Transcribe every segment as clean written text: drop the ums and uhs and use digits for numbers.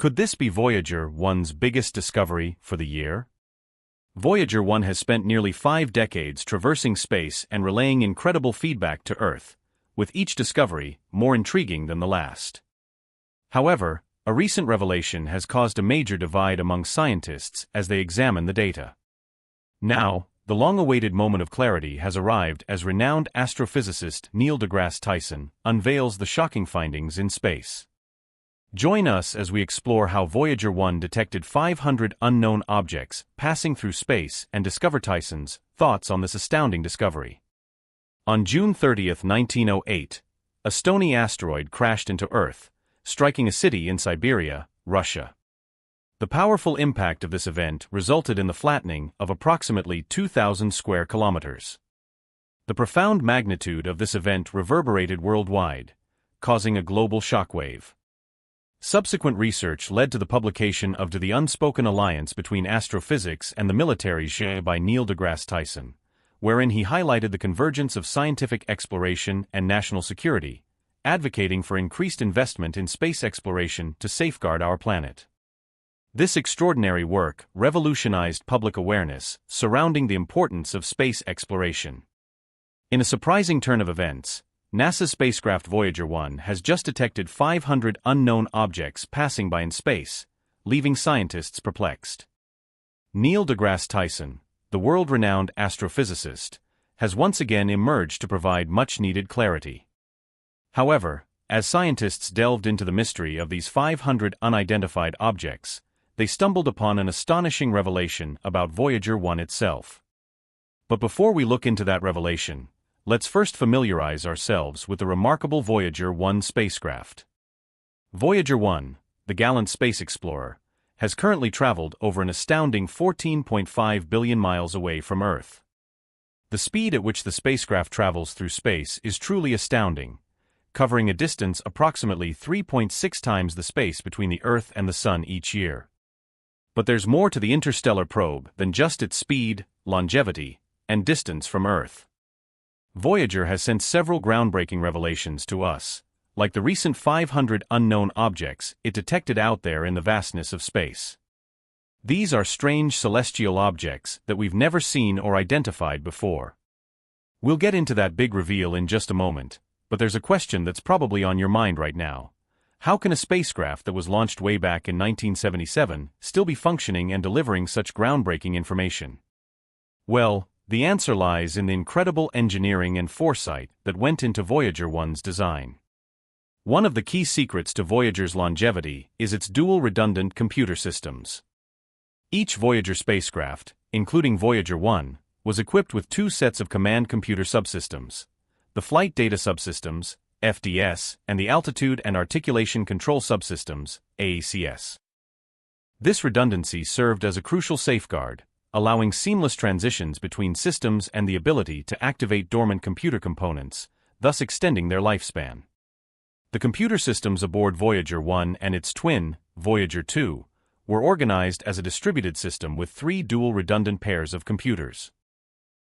Could this be Voyager 1's biggest discovery for the year? Voyager 1 has spent nearly 5 decades traversing space and relaying incredible feedback to Earth, with each discovery more intriguing than the last. However, a recent revelation has caused a major divide among scientists as they examine the data. Now, the long-awaited moment of clarity has arrived as renowned astrophysicist Neil deGrasse Tyson unveils the shocking findings in space. Join us as we explore how Voyager 1 detected 500 unknown objects passing through space and discover Tyson's thoughts on this astounding discovery. On June 30, 1908, a stony asteroid crashed into Earth, striking a city in Siberia, Russia. The powerful impact of this event resulted in the flattening of approximately 2,000 square kilometers. The profound magnitude of this event reverberated worldwide, causing a global shockwave. Subsequent research led to the publication of The Unspoken Alliance Between Astrophysics and the Military by Neil deGrasse Tyson, wherein he highlighted the convergence of scientific exploration and national security, advocating for increased investment in space exploration to safeguard our planet. This extraordinary work revolutionized public awareness surrounding the importance of space exploration. In a surprising turn of events, NASA's spacecraft Voyager 1 has just detected 500 unknown objects passing by in space, leaving scientists perplexed. Neil deGrasse Tyson, the world-renowned astrophysicist, has once again emerged to provide much-needed clarity. However, as scientists delved into the mystery of these 500 unidentified objects, they stumbled upon an astonishing revelation about Voyager 1 itself. But before we look into that revelation, let's first familiarize ourselves with the remarkable Voyager 1 spacecraft. Voyager 1, the gallant space explorer, has currently traveled over an astounding 14.5 billion miles away from Earth. The speed at which the spacecraft travels through space is truly astounding, covering a distance approximately 3.6 times the space between the Earth and the Sun each year. But there's more to the interstellar probe than just its speed, longevity, and distance from Earth. Voyager has sent several groundbreaking revelations to us, like the recent 500 unknown objects it detected out there in the vastness of space. These are strange celestial objects that we've never seen or identified before. We'll get into that big reveal in just a moment, but there's a question that's probably on your mind right now. How can a spacecraft that was launched way back in 1977 still be functioning and delivering such groundbreaking information? Well, the answer lies in the incredible engineering and foresight that went into Voyager 1's design. One of the key secrets to Voyager's longevity is its dual redundant computer systems. Each Voyager spacecraft, including Voyager 1, was equipped with 2 sets of command computer subsystems: the Flight Data Subsystems, FDS, and the Altitude and Articulation Control Subsystems, AACS. This redundancy served as a crucial safeguard, allowing seamless transitions between systems and the ability to activate dormant computer components, thus extending their lifespan. The computer systems aboard Voyager 1 and its twin, Voyager 2, were organized as a distributed system with 3 dual redundant pairs of computers.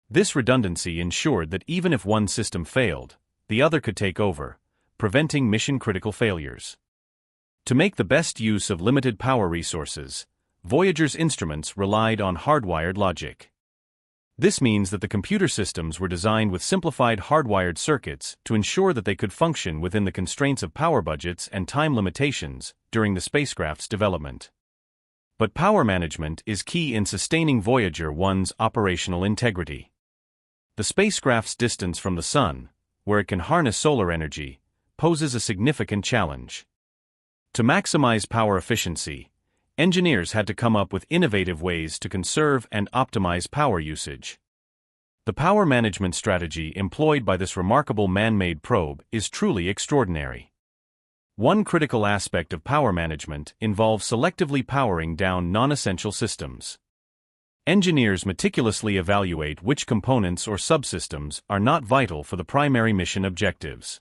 This redundancy ensured that even if one system failed, the other could take over, preventing mission-critical failures. To make the best use of limited power resources, Voyager's instruments relied on hardwired logic. This means that the computer systems were designed with simplified hardwired circuits to ensure that they could function within the constraints of power budgets and time limitations during the spacecraft's development. But power management is key in sustaining Voyager 1's operational integrity. The spacecraft's distance from the Sun, where it can harness solar energy, poses a significant challenge. To maximize power efficiency, engineers had to come up with innovative ways to conserve and optimize power usage. The power management strategy employed by this remarkable man-made probe is truly extraordinary. One critical aspect of power management involves selectively powering down non-essential systems. Engineers meticulously evaluate which components or subsystems are not vital for the primary mission objectives.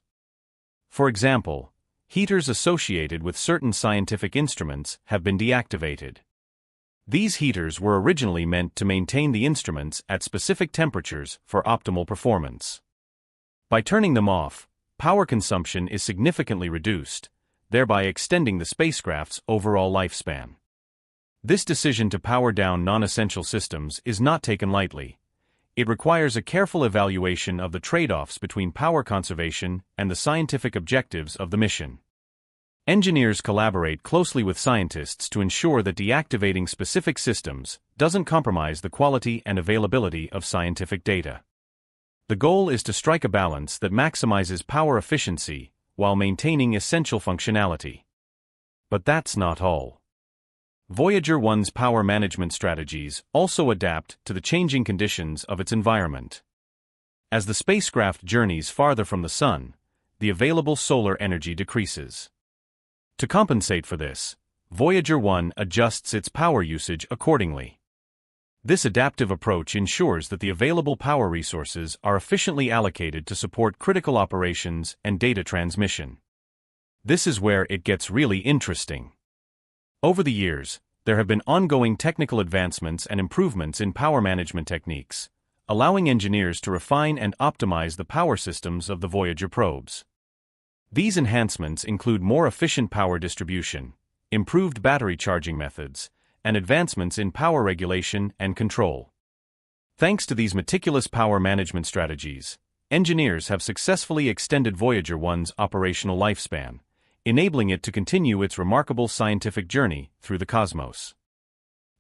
For example, heaters associated with certain scientific instruments have been deactivated. These heaters were originally meant to maintain the instruments at specific temperatures for optimal performance. By turning them off, power consumption is significantly reduced, thereby extending the spacecraft's overall lifespan. This decision to power down non-essential systems is not taken lightly. It requires a careful evaluation of the trade-offs between power conservation and the scientific objectives of the mission. Engineers collaborate closely with scientists to ensure that deactivating specific systems doesn't compromise the quality and availability of scientific data. The goal is to strike a balance that maximizes power efficiency while maintaining essential functionality. But that's not all. Voyager 1's power management strategies also adapt to the changing conditions of its environment. As the spacecraft journeys farther from the Sun, the available solar energy decreases. To compensate for this, Voyager 1 adjusts its power usage accordingly. This adaptive approach ensures that the available power resources are efficiently allocated to support critical operations and data transmission. This is where it gets really interesting. Over the years, there have been ongoing technical advancements and improvements in power management techniques, allowing engineers to refine and optimize the power systems of the Voyager probes. These enhancements include more efficient power distribution, improved battery charging methods, and advancements in power regulation and control. Thanks to these meticulous power management strategies, engineers have successfully extended Voyager 1's operational lifespan, enabling it to continue its remarkable scientific journey through the cosmos.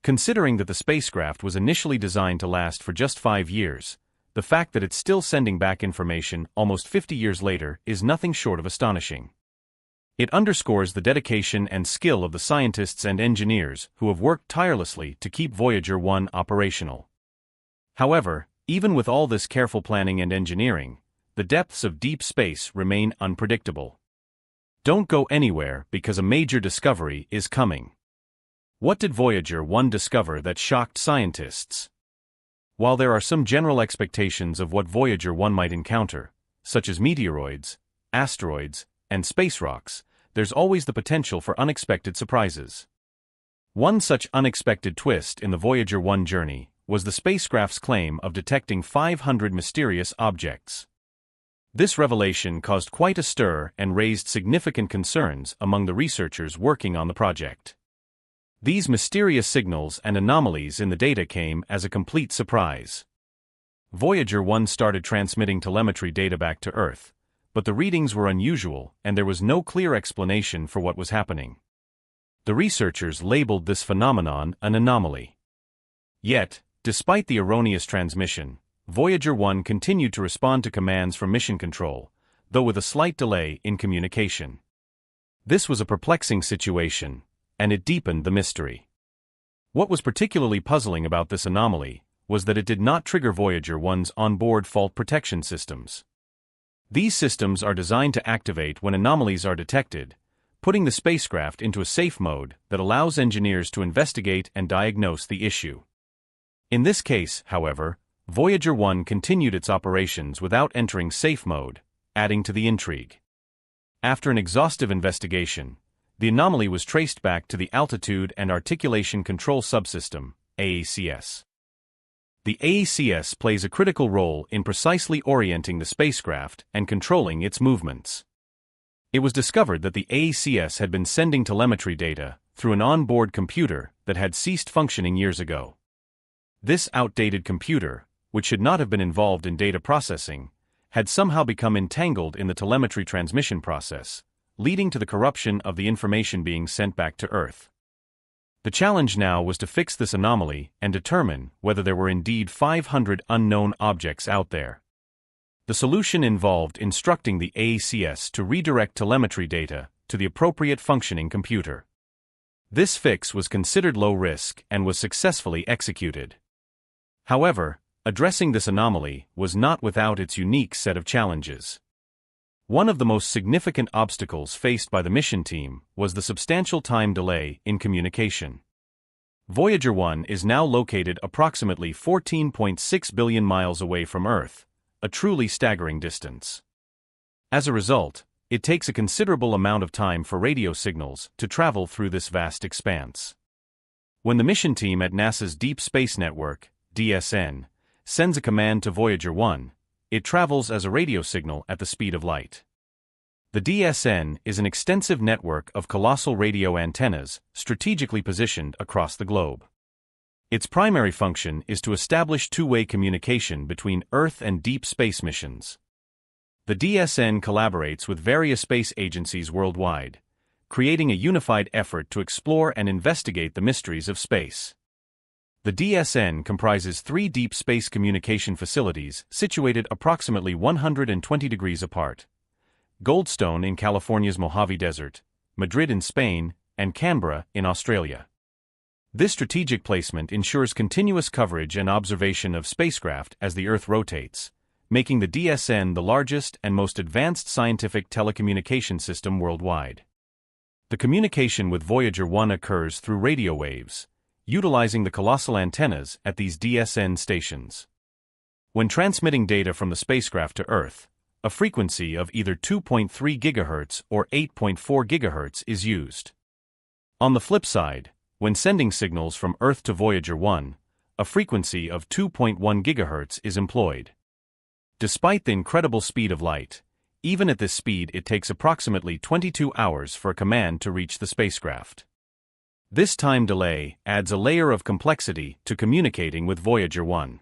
Considering that the spacecraft was initially designed to last for just 5 years, the fact that it's still sending back information almost 50 years later is nothing short of astonishing. It underscores the dedication and skill of the scientists and engineers who have worked tirelessly to keep Voyager 1 operational. However, even with all this careful planning and engineering, the depths of deep space remain unpredictable. Don't go anywhere because a major discovery is coming. What did Voyager 1 discover that shocked scientists? While there are some general expectations of what Voyager 1 might encounter, such as meteoroids, asteroids, and space rocks, there's always the potential for unexpected surprises. One such unexpected twist in the Voyager 1 journey was the spacecraft's claim of detecting 500 mysterious objects. This revelation caused quite a stir and raised significant concerns among the researchers working on the project. These mysterious signals and anomalies in the data came as a complete surprise. Voyager 1 started transmitting telemetry data back to Earth, but the readings were unusual and there was no clear explanation for what was happening. The researchers labeled this phenomenon an anomaly. Yet, despite the erroneous transmission, Voyager 1 continued to respond to commands from Mission Control, though with a slight delay in communication. This was a perplexing situation, and it deepened the mystery. What was particularly puzzling about this anomaly was that it did not trigger Voyager 1's onboard fault protection systems. These systems are designed to activate when anomalies are detected, putting the spacecraft into a safe mode that allows engineers to investigate and diagnose the issue. In this case, however, Voyager 1 continued its operations without entering safe mode, adding to the intrigue. After an exhaustive investigation, the anomaly was traced back to the Altitude and Articulation Control Subsystem, AACS. The AACS plays a critical role in precisely orienting the spacecraft and controlling its movements. It was discovered that the AACS had been sending telemetry data through an onboard computer that had ceased functioning years ago. This outdated computer, which should not have been involved in data processing, had somehow become entangled in the telemetry transmission process, leading to the corruption of the information being sent back to Earth. The challenge now was to fix this anomaly and determine whether there were indeed 500 unknown objects out there. The solution involved instructing the AACS to redirect telemetry data to the appropriate functioning computer. This fix was considered low risk and was successfully executed. However, addressing this anomaly was not without its unique set of challenges. One of the most significant obstacles faced by the mission team was the substantial time delay in communication. Voyager 1 is now located approximately 14.6 billion miles away from Earth, a truly staggering distance. As a result, it takes a considerable amount of time for radio signals to travel through this vast expanse. When the mission team at NASA's Deep Space Network, DSN, sends a command to Voyager 1, it travels as a radio signal at the speed of light. The DSN is an extensive network of colossal radio antennas strategically positioned across the globe. Its primary function is to establish two-way communication between Earth and deep space missions. The DSN collaborates with various space agencies worldwide, creating a unified effort to explore and investigate the mysteries of space. The DSN comprises 3 deep space communication facilities situated approximately 120 degrees apart: Goldstone in California's Mojave Desert, Madrid in Spain, and Canberra in Australia. This strategic placement ensures continuous coverage and observation of spacecraft as the Earth rotates, making the DSN the largest and most advanced scientific telecommunication system worldwide. The communication with Voyager 1 occurs through radio waves, utilizing the colossal antennas at these DSN stations. When transmitting data from the spacecraft to Earth, a frequency of either 2.3 GHz or 8.4 GHz is used. On the flip side, when sending signals from Earth to Voyager 1, a frequency of 2.1 GHz is employed. Despite the incredible speed of light, even at this speed it takes approximately 22 hours for a command to reach the spacecraft. This time delay adds a layer of complexity to communicating with Voyager 1.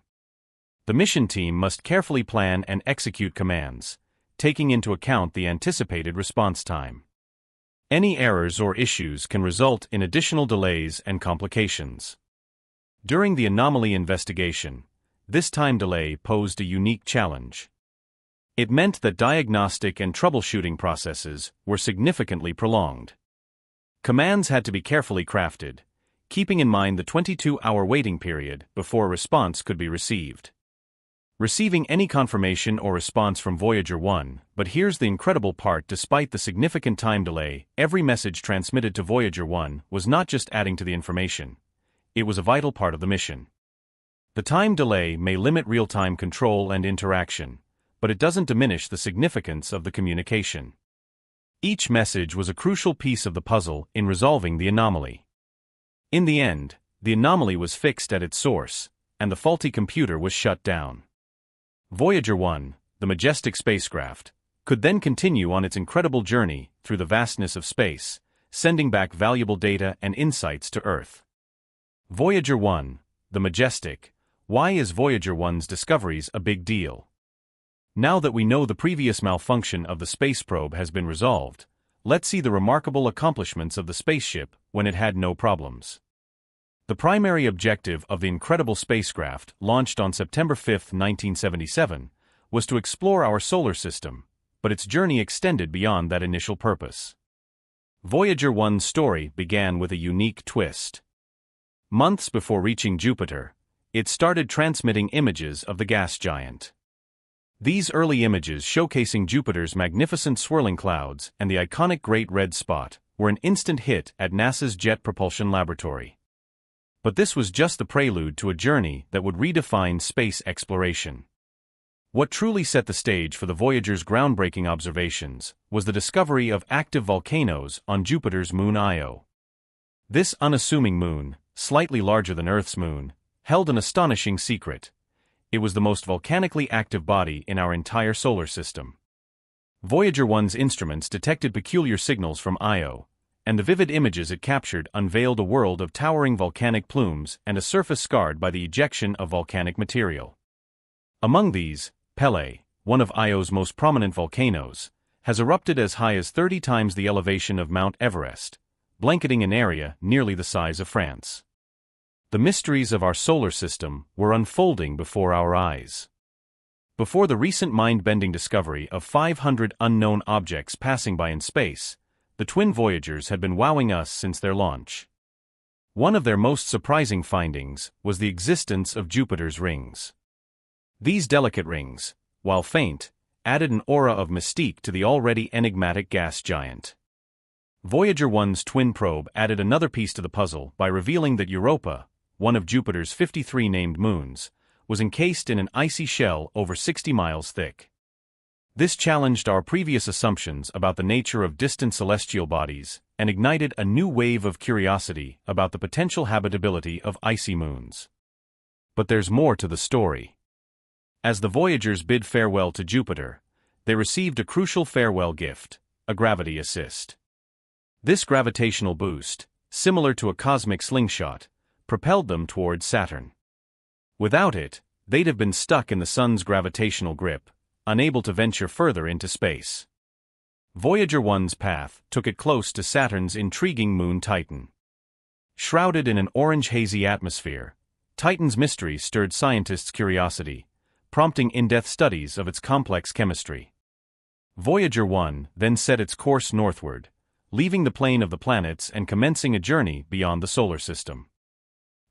The mission team must carefully plan and execute commands, taking into account the anticipated response time. Any errors or issues can result in additional delays and complications. During the anomaly investigation, this time delay posed a unique challenge. It meant that diagnostic and troubleshooting processes were significantly prolonged. Commands had to be carefully crafted, keeping in mind the 22-hour waiting period before a response could be received. Receiving any confirmation or response from Voyager 1, but here's the incredible part: despite the significant time delay, every message transmitted to Voyager 1 was not just adding to the information, it was a vital part of the mission. The time delay may limit real-time control and interaction, but it doesn't diminish the significance of the communication. Each message was a crucial piece of the puzzle in resolving the anomaly. In the end, the anomaly was fixed at its source, and the faulty computer was shut down. Voyager 1, the majestic spacecraft, could then continue on its incredible journey through the vastness of space, sending back valuable data and insights to Earth. Voyager 1, the majestic. Why is Voyager 1's discoveries a big deal? Now that we know the previous malfunction of the space probe has been resolved, let's see the remarkable accomplishments of the spaceship when it had no problems. The primary objective of the incredible spacecraft, launched on September 5, 1977, was to explore our solar system, but its journey extended beyond that initial purpose. Voyager 1's story began with a unique twist. Months before reaching Jupiter, it started transmitting images of the gas giant. These early images, showcasing Jupiter's magnificent swirling clouds and the iconic Great Red Spot, were an instant hit at NASA's Jet Propulsion Laboratory. But this was just the prelude to a journey that would redefine space exploration. What truly set the stage for the Voyager's groundbreaking observations was the discovery of active volcanoes on Jupiter's moon Io. This unassuming moon, slightly larger than Earth's moon, held an astonishing secret. It was the most volcanically active body in our entire solar system. Voyager 1's instruments detected peculiar signals from Io, and the vivid images it captured unveiled a world of towering volcanic plumes and a surface scarred by the ejection of volcanic material. Among these, Pele, one of Io's most prominent volcanoes, has erupted as high as 30 times the elevation of Mount Everest, blanketing an area nearly the size of France. The mysteries of our solar system were unfolding before our eyes. Before the recent mind-bending discovery of 500 unknown objects passing by in space, the twin Voyagers had been wowing us since their launch. One of their most surprising findings was the existence of Jupiter's rings. These delicate rings, while faint, added an aura of mystique to the already enigmatic gas giant. Voyager 1's twin probe added another piece to the puzzle by revealing that Europa, one of Jupiter's 53 named moons, was encased in an icy shell over 60 miles thick. This challenged our previous assumptions about the nature of distant celestial bodies and ignited a new wave of curiosity about the potential habitability of icy moons. But there's more to the story. As the Voyagers bid farewell to Jupiter, they received a crucial farewell gift: a gravity assist. This gravitational boost, similar to a cosmic slingshot, propelled them towards Saturn. Without it, they'd have been stuck in the Sun's gravitational grip, unable to venture further into space. Voyager 1's path took it close to Saturn's intriguing moon Titan. Shrouded in an orange-hazy atmosphere, Titan's mystery stirred scientists' curiosity, prompting in-depth studies of its complex chemistry. Voyager 1 then set its course northward, leaving the plane of the planets and commencing a journey beyond the solar system.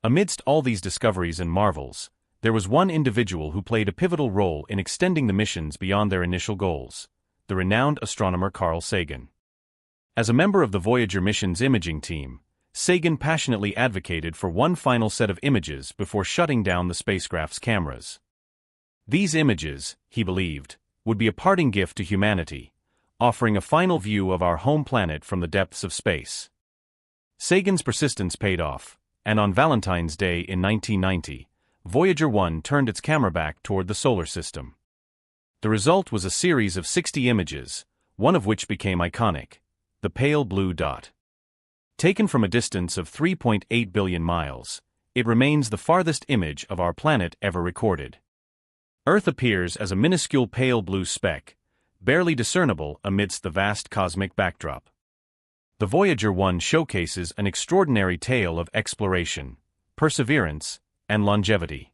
Amidst all these discoveries and marvels, there was one individual who played a pivotal role in extending the missions beyond their initial goals: the renowned astronomer Carl Sagan. As a member of the Voyager mission's imaging team, Sagan passionately advocated for one final set of images before shutting down the spacecraft's cameras. These images, he believed, would be a parting gift to humanity, offering a final view of our home planet from the depths of space. Sagan's persistence paid off, and on Valentine's Day in 1990, Voyager 1 turned its camera back toward the solar system. The result was a series of 60 images, one of which became iconic: the pale blue dot. Taken from a distance of 3.8 billion miles, it remains the farthest image of our planet ever recorded. Earth appears as a minuscule pale blue speck, barely discernible amidst the vast cosmic backdrop. The Voyager 1 showcases an extraordinary tale of exploration, perseverance, and longevity.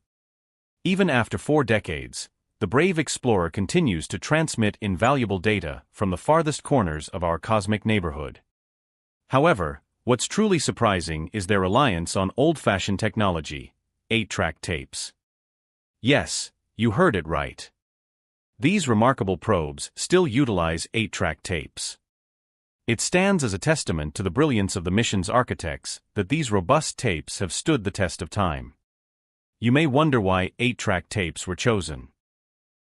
Even after 4 decades, the brave explorer continues to transmit invaluable data from the farthest corners of our cosmic neighborhood. However, what's truly surprising is their reliance on old-fashioned technology: 8-track tapes. Yes, you heard it right. These remarkable probes still utilize 8-track tapes. It stands as a testament to the brilliance of the mission's architects that these robust tapes have stood the test of time. You may wonder why 8-track tapes were chosen.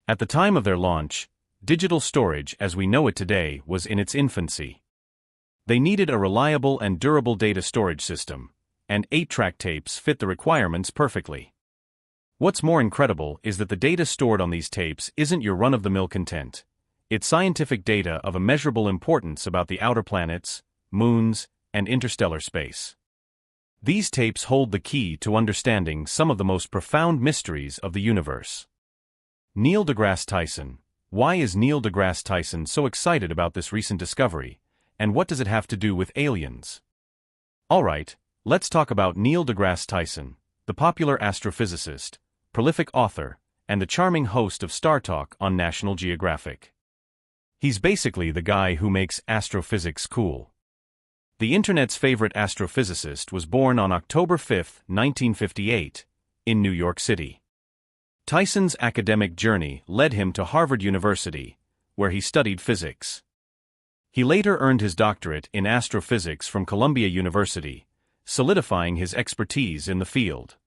At the time of their launch, digital storage as we know it today was in its infancy. They needed a reliable and durable data storage system, and 8-track tapes fit the requirements perfectly. What's more incredible is that the data stored on these tapes isn't your run-of-the-mill content. It's scientific data of immeasurable importance about the outer planets, moons, and interstellar space. These tapes hold the key to understanding some of the most profound mysteries of the universe. Neil deGrasse Tyson. Why is Neil deGrasse Tyson so excited about this recent discovery, and what does it have to do with aliens? Alright, let's talk about Neil deGrasse Tyson, the popular astrophysicist, prolific author, and the charming host of Star Talk on National Geographic. He's basically the guy who makes astrophysics cool. The internet's favorite astrophysicist was born on October 5, 1958, in New York City. Tyson's academic journey led him to Harvard University, where he studied physics. He later earned his doctorate in astrophysics from Columbia University, solidifying his expertise in the field.